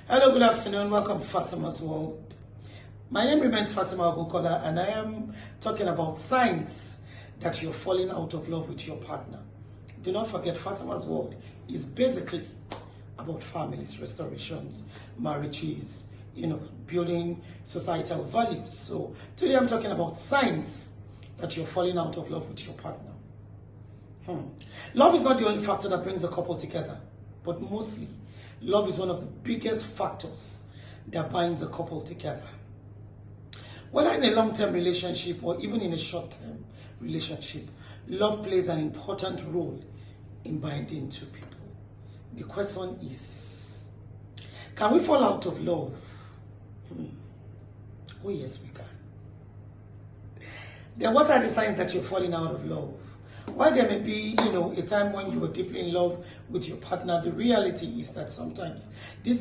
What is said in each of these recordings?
Hello, good afternoon. Welcome to Fatima's World. My name remains Fatima Ogunkola, and I am talking about signs that you're falling out of love with your partner. Do not forget, Fatima's World is basically about families, restorations, marriages, building societal values. So today I'm talking about signs that you're falling out of love with your partner. Love is not the only factor that brings a couple together, but mostly love is one of the biggest factors that binds a couple together. Whether in a long-term relationship or even in a short-term relationship, love plays an important role in binding two people. The question is, can we fall out of love? Oh yes, we can. Then what are the signs that you're falling out of love? While there may be, a time when you were deeply in love with your partner, the reality is that sometimes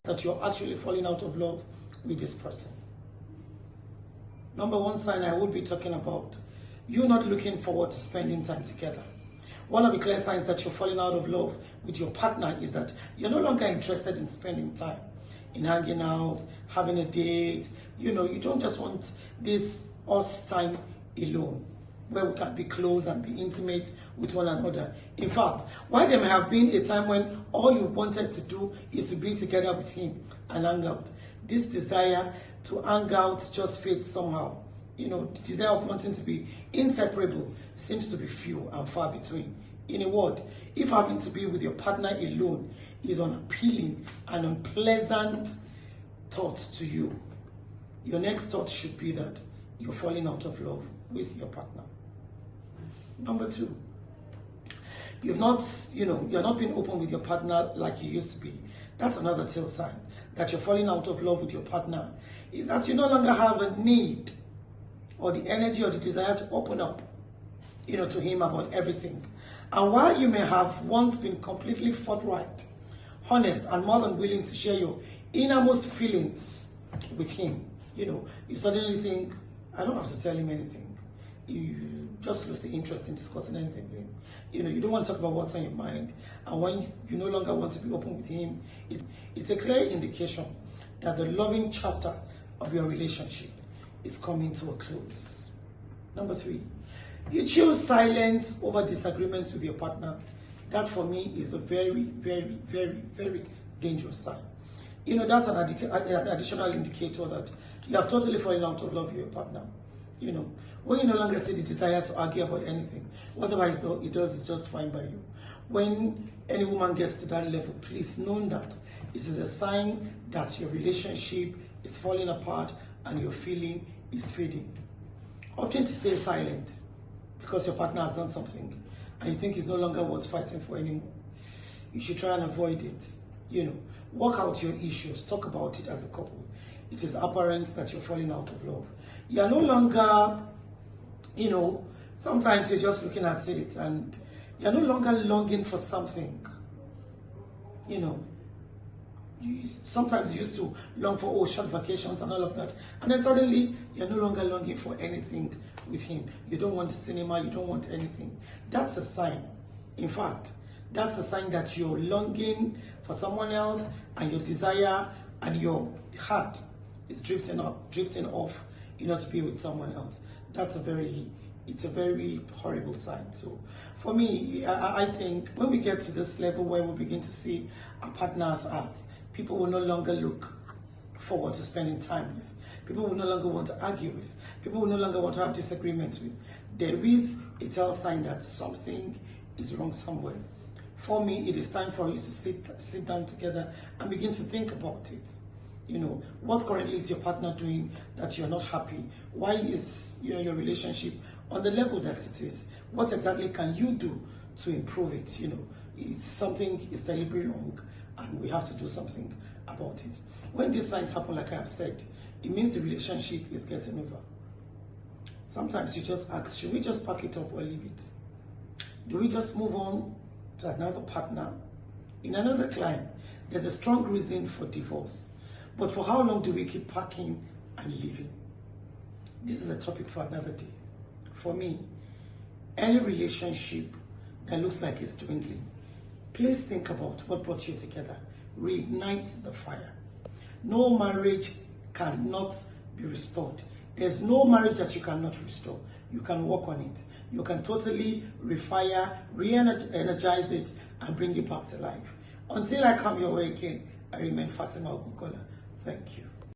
that you're actually falling out of love with this person. Number one sign I would be talking about, you not looking forward to spending time together. One of the clear signs that you're falling out of love with your partner is that you're no longer interested in spending time, in hanging out, having a date. You don't just want this us time alone, where we can be close and be intimate with one another. In fact, while there may have been a time when all you wanted to do is to be together with him and hang out, this desire to hang out just fades somehow. The desire of wanting to be inseparable seems to be few and far between. In a word, if having to be with your partner alone is unappealing and unpleasant thought to you, your next thought should be that you're falling out of love with your partner. Number two, you're not being open with your partner like you used to be. That's another tell sign that you're falling out of love with your partner, is that you no longer have a need or the energy or the desire to open up, to him about everything. And while you may have once been completely forthright, honest, and more than willing to share your innermost feelings with him, you suddenly think, I don't have to tell him anything. You just lose the interest in discussing anything with him. You don't want to talk about what's on your mind. And when you no longer want to be open with him, it's a clear indication that the loving chapter of your relationship is coming to a close. Number three, you choose silence over disagreements with your partner. That for me is a very, very, very, very dangerous sign. That's an additional indicator that you have totally fallen out of love with your partner. When you no longer see the desire to argue about anything, whatever he does is just fine by you. When any woman gets to that level, please know that it is a sign that your relationship is falling apart and your feeling is fading. Opting to stay silent because your partner has done something and you think it's no longer worth fighting for anymore, you should try and avoid it. Work out your issues, talk about it as a couple. It is apparent that you're falling out of love. You are no longer, sometimes you're just looking at it and you're no longer longing for something. Sometimes you used to long for short vacations and all of that, and then suddenly you're no longer longing for anything with him. You don't want the cinema, you don't want anything. That's a sign. In fact, that's a sign that you're longing for someone else, and your desire and your heart is drifting off, to be with someone else. It's a very horrible sign. So for me, I think when we get to this level where we begin to see our partners as people will no longer look forward to spending time with, people will no longer want to argue with, people will no longer want to have disagreements with, there is a tell sign that something is wrong somewhere. For me, it is time for you to sit down together and begin to think about it. What currently is your partner doing that you're not happy? Why is your relationship on the level that it is? What exactly can you do to improve it? Something is deliberately wrong and we have to do something about it. When these signs happen, like I have said, it means the relationship is getting over. Sometimes you just ask, should we just pack it up or leave it? Do we just move on to another partner? In another climb, there's a strong reason for divorce. But for how long do we keep packing and leaving? This is a topic for another day. For me, any relationship that looks like it's dwindling, please think about what brought you together. Reignite the fire. No marriage cannot be restored. There's no marriage that you cannot restore. You can work on it. You can totally refire, re-energize it, and bring it back to life. Until I come your way again, I remain Fatima Ogunkola. Thank you.